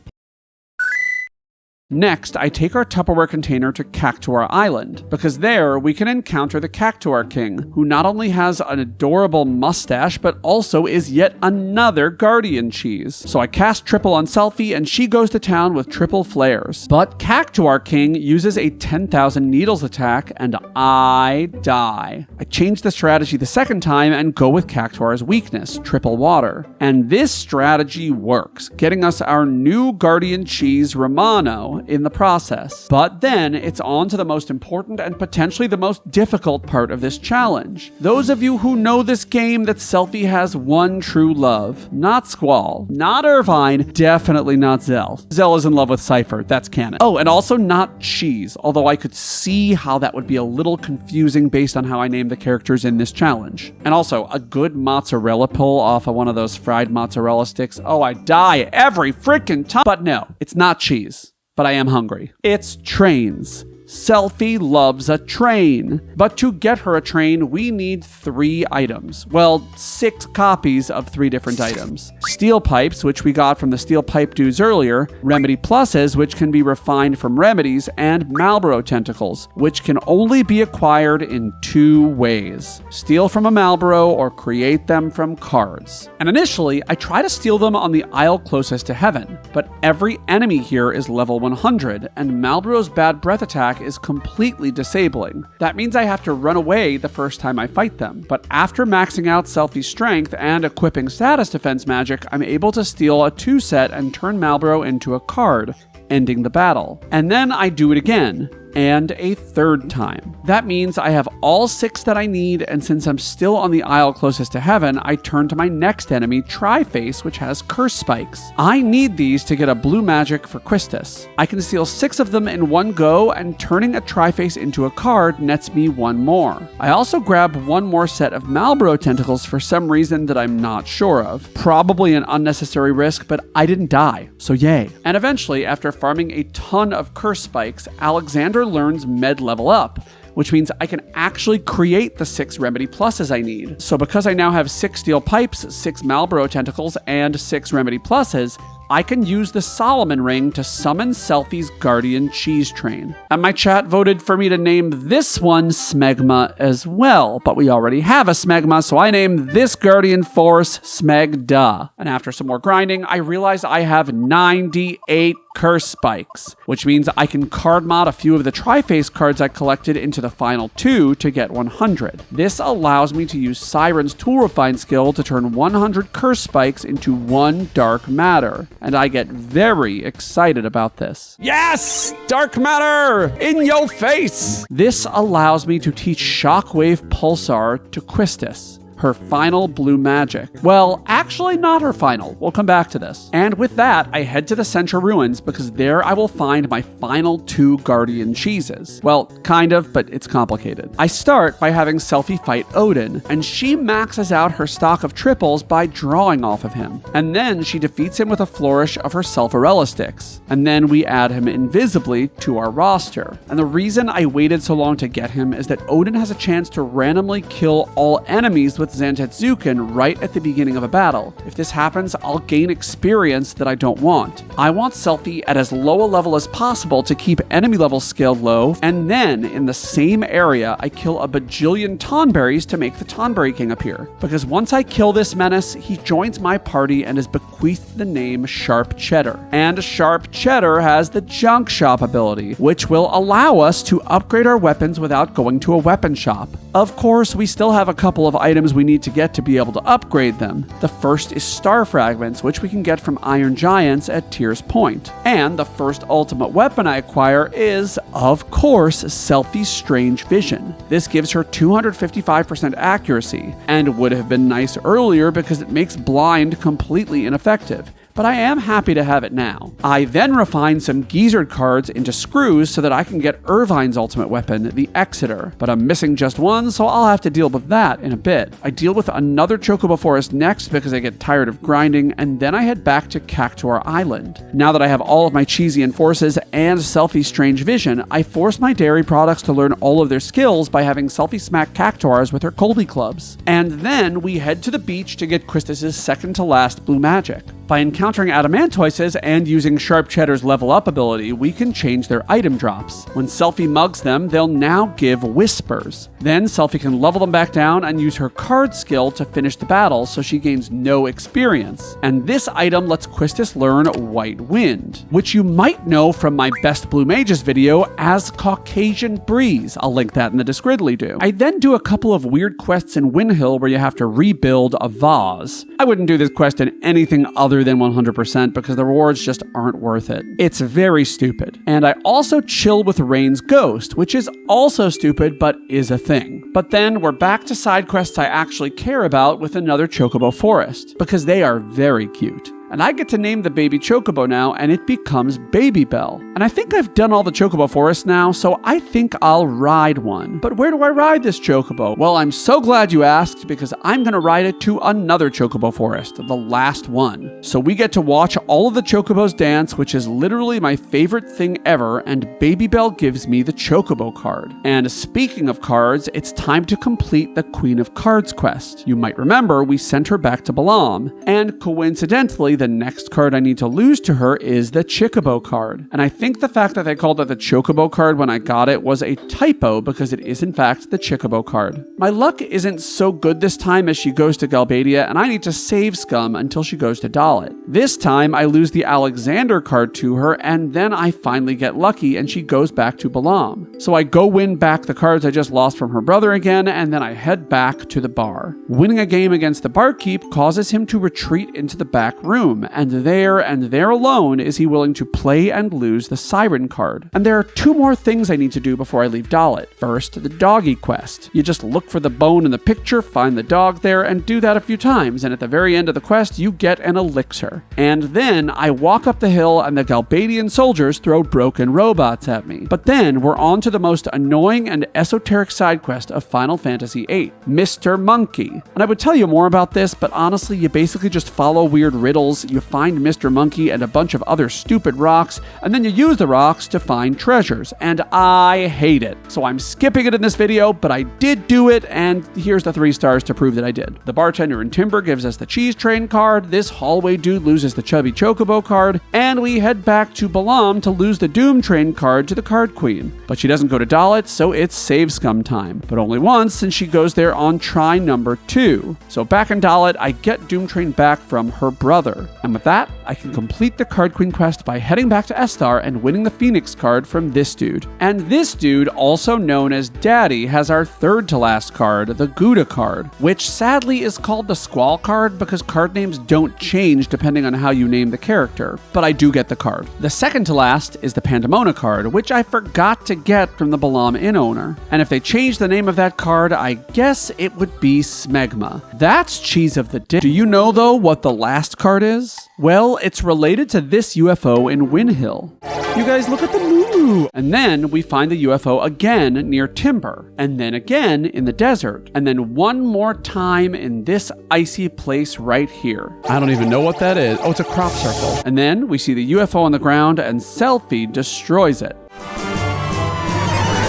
Next, I take our Tupperware container to Cactuar Island, because there we can encounter the Cactuar King, who not only has an adorable mustache, but also is yet another Guardian cheese. So I cast triple on Selphie, and she goes to town with triple flares. But Cactuar King uses a 10,000 needles attack, and I die. I change the strategy the second time and go with Cactuar's weakness, triple water. And this strategy works, getting us our new Guardian cheese, Romano, in the process. But then it's on to the most important and potentially the most difficult part of this challenge. Those of you who know this game, that Selphie has one true love. Not Squall, not Irvine, definitely not Zell. Zell is in love with Cypher, that's canon. Oh, and also not Cheese, although I could see how that would be a little confusing based on how I named the characters in this challenge. And also, a good mozzarella pull off of one of those fried mozzarella sticks. Oh, I die every freaking time. But no, it's not Cheese. But I am hungry. It's trains. Selphie loves a train. But to get her a train, we need 3 items. Well, 6 copies of 3 different items. Steel pipes, which we got from the steel pipe dudes earlier, remedy pluses, which can be refined from remedies, and Malboro tentacles, which can only be acquired in 2 ways. Steal from a Malboro or create them from cards. And initially, I try to steal them on the isle closest to heaven, but every enemy here is level 100, and Malboro's bad breath attack is completely disabling. That means I have to run away the first time I fight them, but after maxing out Selphie's strength and equipping status defense magic, I'm able to steal a 2 set and turn Malboro into a card, ending the battle. And then I do it again, and a 3rd time. That means I have all 6 that I need, and since I'm still on the isle closest to heaven, I turn to my next enemy, Triface, which has curse spikes. I need these to get a blue magic for Quistis. I can steal 6 of them in one go, and turning a Triface into a card nets me 1 more. I also grab 1 more set of Malboro tentacles for some reason that I'm not sure of. Probably an unnecessary risk, but I didn't die, so yay. And eventually, after farming a ton of curse spikes, Alexander learns med level up, which means I can actually create the 6 remedy pluses I need. So because I now have 6 steel pipes, 6 Malboro tentacles, and 6 remedy pluses, I can use the Solomon ring to summon Selphie's Guardian cheese train. And my chat voted for me to name this one Smegma as well, but we already have a Smegma, so I named this Guardian force Smegda. And after some more grinding, I realized I have 98 curse spikes, which means I can card mod a few of the Triface cards I collected into the final 2 to get 100. This allows me to use Siren's Tool Refine skill to turn 100 curse spikes into 1 dark matter, and I get very excited about this. Yes! Dark matter! In your face! This allows me to teach Shockwave Pulsar to Quistis, her final blue magic. Well, actually not her final. We'll come back to this. And with that, I head to the Central Ruins because there I will find my final 2 Guardian cheeses. Well, kind of, but it's complicated. I start by having Selphie fight Odin, and she maxes out her stock of triples by drawing off of him. And then she defeats him with a flourish of her Selphirella sticks. And then we add him invisibly to our roster. And the reason I waited so long to get him is that Odin has a chance to randomly kill all enemies with Zantetsuken right at the beginning of a battle. If this happens, I'll gain experience that I don't want. I want Selphie at as low a level as possible to keep enemy levels scaled low, and then in the same area, I kill a bajillion Tonberries to make the Tonberry King appear. Because once I kill this menace, he joins my party and is bequeathed the name Sharp Cheddar. And Sharp Cheddar has the Junk Shop ability, which will allow us to upgrade our weapons without going to a weapon shop. Of course, we still have a couple of items we need to get to be able to upgrade them. The first is star fragments, which we can get from iron giants at Tyr's Point. And the first ultimate weapon I acquire is, of course, Selphie's Strange Vision. This gives her 255% accuracy, and would have been nice earlier because it makes blind completely ineffective. But I am happy to have it now. I then refine some Geezered cards into screws so that I can get Irvine's ultimate weapon, the Exeter. But I'm missing just one, so I'll have to deal with that in a bit. I deal with another chocobo forest next because I get tired of grinding, and then I head back to Cactuar Island. Now that I have all of my Cheesian forces and Selphie's Strange Vision, I force my dairy products to learn all of their skills by having Selphie smack Cactuars with her Colby clubs. And then we head to the beach to get Quistis' second to last blue magic. By encountering Adamantoises and using Sharp Cheddar's level up ability, we can change their item drops. When Selphie mugs them, they'll now give Whispers. Then Selphie can level them back down and use her card skill to finish the battle so she gains no experience. And this item lets Quistis learn White Wind, which you might know from my Best Blue Mages video as Caucasian Breeze. I'll link that in the Discridly-Do. I then do a couple of weird quests in Windhill where you have to rebuild a vase. I wouldn't do this quest in anything other than 100% because the rewards just aren't worth it. It's very stupid. And I also chill with Rain's Ghost, which is also stupid but is a thing. But then we're back to side quests I actually care about with another chocobo forest, because they are very cute. And I get to name the baby chocobo now, and it becomes Babybel. And I think I've done all the chocobo forests now, so I think I'll ride one. But where do I ride this chocobo? Well, I'm so glad you asked, because I'm gonna ride it to another chocobo forest, the last one. So we get to watch all of the chocobos dance, which is literally my favorite thing ever, and Babybel gives me the chocobo card. And speaking of cards, it's time to complete the Queen of Cards quest. You might remember we sent her back to Balam, and coincidentally, the next card I need to lose to her is the Chocobo card. And I think the fact that they called it the Chocobo card when I got it was a typo, because it is in fact the Chocobo card. My luck isn't so good this time as she goes to Galbadia, and I need to save Scum until she goes to Dalit. This time I lose the Alexander card to her, and then I finally get lucky and she goes back to Balam. So I go win back the cards I just lost from her brother again, and then I head back to the bar. Winning a game against the barkeep causes him to retreat into the back room, and there alone is he willing to play and lose the Siren card. And there are two more things I need to do before I leave Dalit. First, the doggy quest. You just look for the bone in the picture, find the dog there, and do that a few times, and at the very end of the quest, you get an elixir. And then I walk up the hill and the Galbadian soldiers throw broken robots at me. But then we're on to the most annoying and esoteric side quest of Final Fantasy VIII, Mr. Monkey. And I would tell you more about this, but honestly, you basically just follow weird riddles, you find Mr. Monkey and a bunch of other stupid rocks, and then you use the rocks to find treasures, and I hate it. So I'm skipping it in this video, but I did do it, and here's the 3 stars to prove that I did. The bartender in Timber gives us the cheese train card, this hallway dude loses the chubby chocobo card, and we head back to Balam to lose the Doom train card to the Card Queen. But she doesn't go to Dalit, so it's save Scum time. But only once, since she goes there on try number 2. So back in Dalit, I get Doom Train back from her brother. And with that, I can complete the Card Queen quest by heading back to Esthar and winning the Phoenix card from this dude. And this dude, also known as Daddy, has our third to last card, the Gouda card, which sadly is called the Squall card because card names don't change depending on how you name the character, but I do get the card. The second to last is the Pandemona card, which I forgot to get from the Balam Inn owner. And if they change the name of that card, I guess it would be Smegma. That's cheese of the day. Do you know though what the last card is? Well, it's related to this UFO in Windhill. You guys, look at the moo! And then we find the UFO again near Timber, and then again in the desert, and then one more time in this icy place right here. I don't even know what that is. Oh, it's a crop circle. And then we see the UFO on the ground, and Selphie destroys it.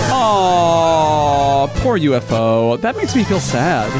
Oh, poor UFO. That makes me feel sad.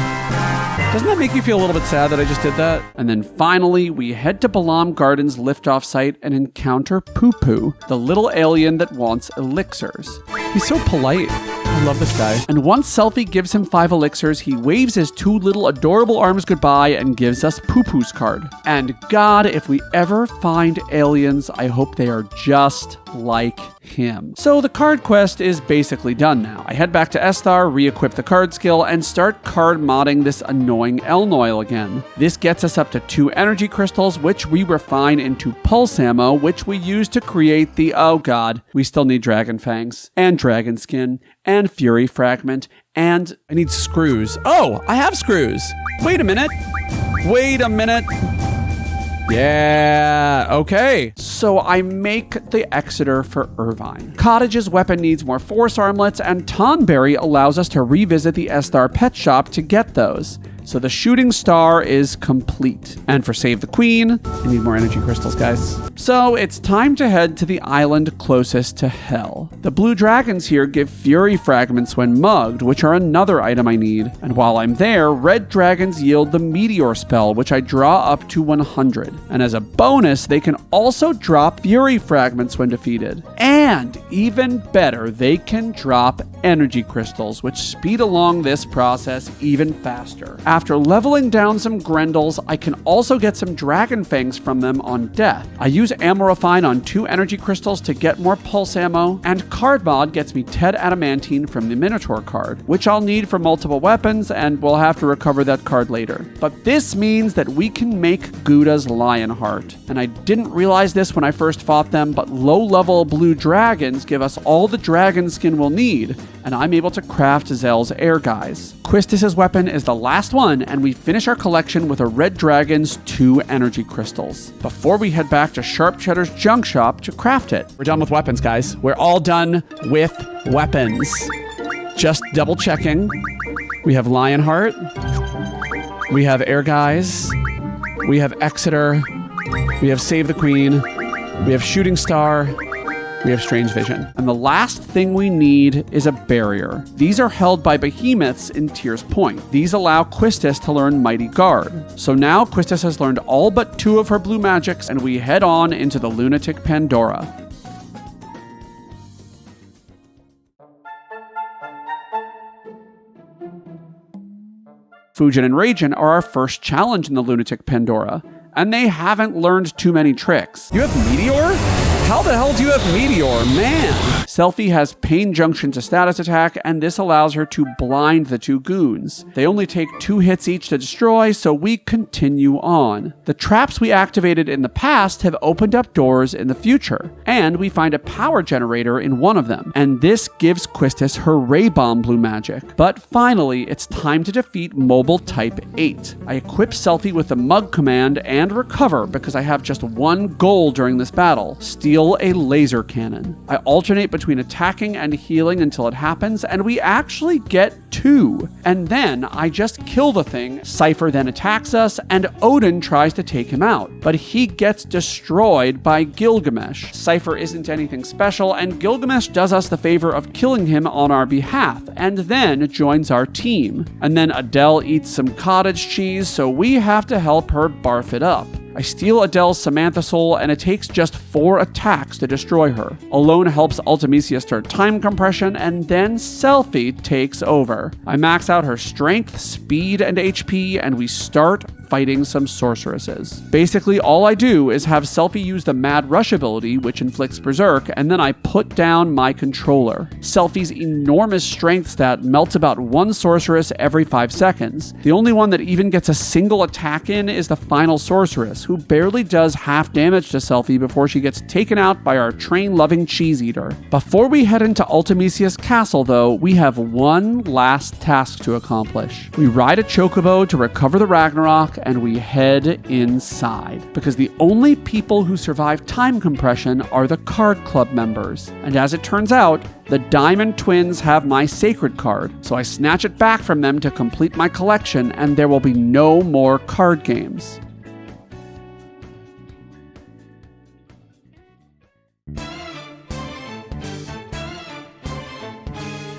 Doesn't that make you feel a little bit sad that I just did that? And then finally, we head to Balam Gardens liftoff site and encounter Poo Poo, the little alien that wants elixirs. He's so polite. I love this guy. And once Selphie gives him 5 elixirs, he waves his 2 little adorable arms goodbye and gives us Poo-Poo's card. And God, if we ever find aliens, I hope they are just like him. So the card quest is basically done now. I head back to Esthar, re-equip the card skill, and start card modding this annoying Elnoil again. This gets us up to 2 energy crystals, which we refine into pulse ammo, which we use to create the, oh god, we still need dragon fangs, and dragon skin, and fury fragment, and I need screws. Oh, I have screws. Wait a minute. Yeah, okay. so I make the Exeter for Irvine. Cottage's weapon needs more force armlets, and Tonberry allows us to revisit the Esthar pet shop to get those. So the shooting star is complete. And for Save the Queen, I need more energy crystals, guys. So it's time to head to the island closest to Hell. The blue dragons here give fury fragments when mugged, which are another item I need. And while I'm there, red dragons yield the meteor spell, which I draw up to 100. And as a bonus, they can also drop fury fragments when defeated. And even better, they can drop energy crystals, which speed along this process even faster. After leveling down some Grendels, I can also get some Dragon Fangs from them on death. I use Ammo Refine on 2 energy crystals to get more pulse ammo, and Card Mod gets me Ted Adamantine from the Minotaur card, which I'll need for multiple weapons, and we'll have to recover that card later. But this means that we can make Gouda's Lionheart. And I didn't realize this when I first fought them, but low-level blue dragons give us all the dragon skin we'll need, and I'm able to craft Zell's Air Guys. Quistis' weapon is the last one, and we finish our collection with a red dragon's 2 energy crystals before we head back to Sharp Cheddar's junk shop to craft it. We're done with weapons, guys. We're all done with weapons. Just double checking. We have Lionheart. We have Air Guys. We have Exeter. We have Save the Queen. We have Shooting Star. We have Strange Vision. And the last thing we need is a barrier. These are held by behemoths in Tyr's Point. These allow Quistis to learn Mighty Guard. So now Quistis has learned all but 2 of her blue magics, and we head on into the lunatic Pandora. Fujin and Raijin are our first challenge in the lunatic Pandora, and they haven't learned too many tricks. You have Meteor? How the hell do you have Meteor, man? Selphie has Pain Junction to status attack, and this allows her to blind the 2 goons. They only take 2 hits each to destroy, so we continue on. The traps we activated in the past have opened up doors in the future, and we find a power generator in one of them, and this gives Quistis her Ray Bomb blue magic. But finally, it's time to defeat Mobile Type 8. I equip Selphie with the Mug command and recover because I have just 1 goal during this battle: steal a laser cannon. I alternate between attacking and healing until it happens, and we actually get 2. And then I just kill the thing. Cypher then attacks us, and Odin tries to take him out, but he gets destroyed by Gilgamesh. Cypher isn't anything special, and Gilgamesh does us the favor of killing him on our behalf, and then joins our team. And then Adele eats some cottage cheese, so we have to help her barf it up. I steal Adele's Samantha Soul, and it takes just 4 attacks to destroy her. Alone helps Ultimecia start time compression, and then Selphie takes over. I max out her strength, speed, and HP, and we start fighting some sorceresses. Basically, all I do is have Selphie use the Mad Rush ability, which inflicts Berserk, and then I put down my controller. Selphie's enormous strength stat melts about 1 sorceress every 5 seconds. The only one that even gets a single attack in is the final sorceress, who barely does half damage to Selphie before she gets taken out by our train-loving cheese eater. Before we head into Ultimecia's castle, though, we have one last task to accomplish. We ride a chocobo to recover the Ragnarok, and we head inside, because the only people who survive time compression are the card club members. And as it turns out, the Diamond Twins have my sacred card, so I snatch it back from them to complete my collection, and there will be no more card games.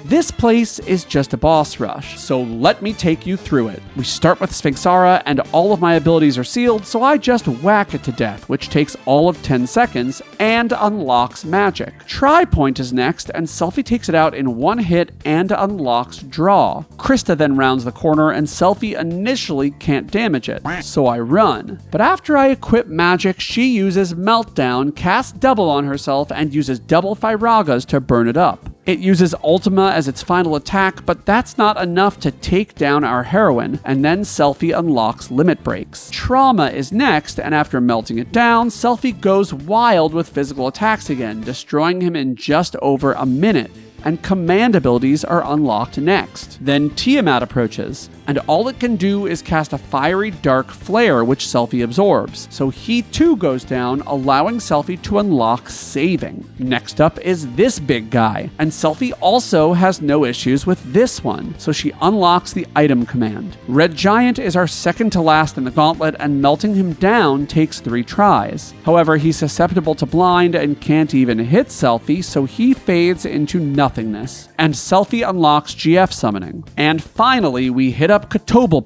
This place is just a boss rush, so let me take you through it. We start with Sphinxara, and all of my abilities are sealed, so I just whack it to death, which takes all of 10 seconds and unlocks magic. Tri-Point is next, and Selphie takes it out in one hit and unlocks Draw. Krista then rounds the corner, and Selphie initially can't damage it, so I run. But after I equip magic, she uses Meltdown, casts double on herself, and uses double Firagas to burn it up. It uses Ultima as its final attack, but that's not enough to take down our heroine, and then Selphie unlocks Limit Breaks. Trauma is next, and after melting it down, Selphie goes wild with physical attacks again, destroying him in just over a minute. And command abilities are unlocked next. Then Tiamat approaches, and all it can do is cast a fiery dark flare which Selphie absorbs, so he too goes down, allowing Selphie to unlock Saving. Next up is this big guy, and Selphie also has no issues with this one, so she unlocks the item command. Red Giant is our second to last in the gauntlet, and melting him down takes 3 tries. However, he's susceptible to blind and can't even hit Selphie, so he fades into nothingness. And Selphie unlocks GF summoning. And finally, we hit up Chocobo.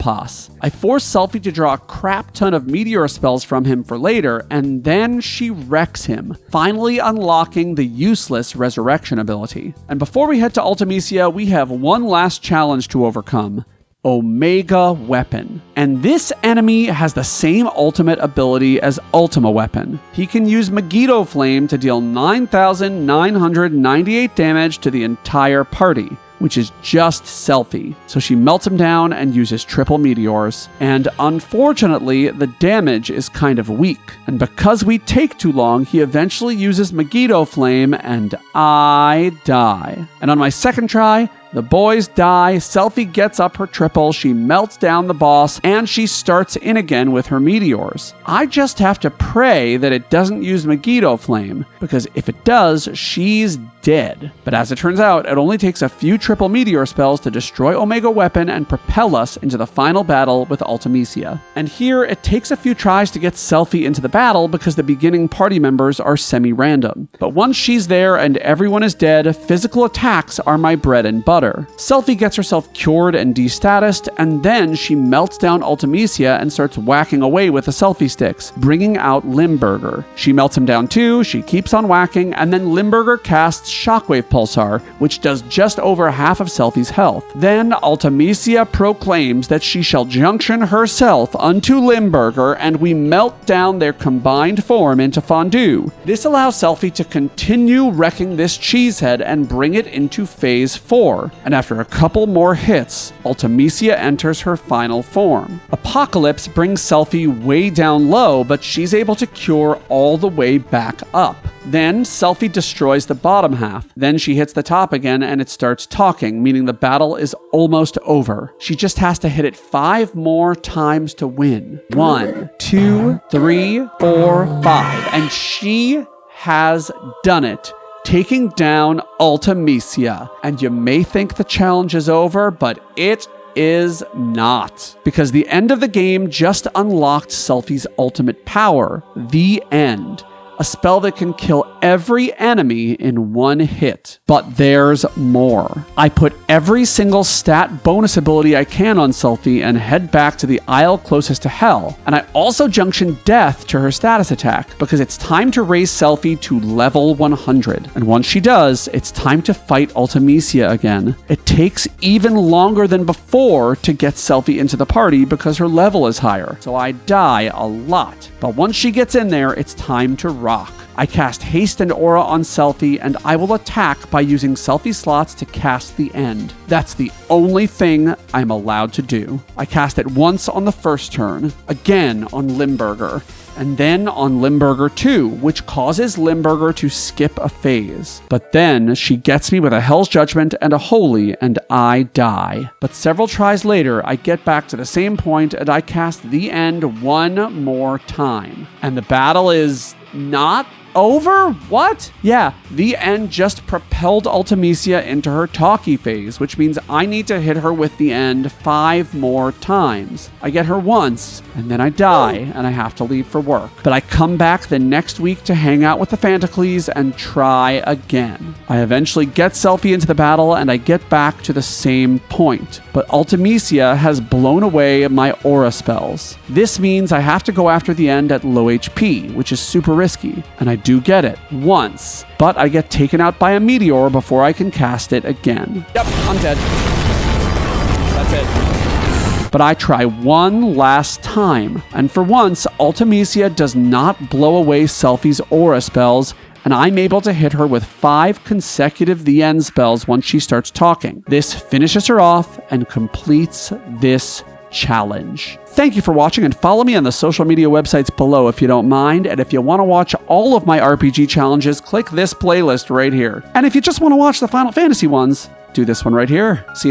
I force Selphie to draw a crap ton of meteor spells from him for later, and then she wrecks him, finally unlocking the useless resurrection ability. And before we head to Ultimecia, we have one last challenge to overcome. Omega Weapon. And this enemy has the same ultimate ability as Ultima Weapon. He can use Megiddo Flame to deal 9,998 damage to the entire party, which is just Selphie. So she melts him down and uses triple meteors. And unfortunately, the damage is kind of weak. And because we take too long, he eventually uses Megiddo Flame and I die. And on my second try, the boys die, Selphie gets up her triple, she melts down the boss, and she starts in again with her meteors. I just have to pray that it doesn't use Megiddo Flame, because if it does, she's dead. But as it turns out, it only takes a few triple meteor spells to destroy Omega Weapon and propel us into the final battle with Ultimecia. And here, it takes a few tries to get Selphie into the battle because the beginning party members are semi-random. But once she's there and everyone is dead, physical attacks are my bread and butter. Selphie gets herself cured and de-statused, and then she melts down Ultimecia and starts whacking away with the Selphie sticks, bringing out Limburger. She melts him down too, she keeps on whacking, and then Limburger casts Shockwave Pulsar, which does just over half of Selphie's health. Then Ultimecia proclaims that she shall junction herself unto Limburger, and we melt down their combined form into Fondue. This allows Selphie to continue wrecking this cheesehead and bring it into Phase 4. And after a couple more hits, Ultimecia enters her final form. Apocalypse brings Selphie way down low, but she's able to cure all the way back up. Then Selphie destroys the bottom half. Then she hits the top again and it starts talking, meaning the battle is almost over. She just has to hit it 5 more times to win. 1, 2, 3, 4, 5. And she has done it, taking down Ultimecia. And you may think the challenge is over, but it is not. Because the end of the game just unlocked Selphie's ultimate power, the End. A spell that can kill every enemy in one hit. But there's more. I put every single stat bonus ability I can on Selphie and head back to the isle closest to Hell. And I also junction Death to her status attack, because it's time to raise Selphie to level 100. And once she does, it's time to fight Ultimecia again. It takes even longer than before to get Selphie into the party because her level is higher. So I die a lot. But once she gets in there, it's time to rock. I cast Haste and Aura on Selphie, and I will attack by using Selphie slots to cast the End. That's the only thing I'm allowed to do. I cast it once on the first turn, again on Limburger, and then on Limburger 2, which causes Limburger to skip a phase. But then she gets me with a Hell's Judgment and a Holy, and I die. But several tries later, I get back to the same point and I cast the End one more time. And the battle is not over? What? Yeah, the end just propelled Ultimecia into her talkie phase, which means I need to hit her with the end 5 more times. I get her once, and then I die, and I have to leave for work. But I come back the next week to hang out with the Tantacles and try again. I eventually get Selphie into the battle, and I get back to the same point. But Ultimecia has blown away my aura spells. This means I have to go after the end at low HP, which is super risky, and I do get it once, but I get taken out by a meteor before I can cast it again. Yep, I'm dead. That's it. But I try one last time, and for once, Ultimecia does not blow away Selphie's aura spells, and I'm able to hit her with 5 consecutive The End spells once she starts talking. This finishes her off and completes this challenge. Thank you for watching, and follow me on the social media websites below if you don't mind. And if you want to watch all of my RPG challenges, click this playlist right here. And if you just want to watch the Final Fantasy ones, do this one right here. See you in the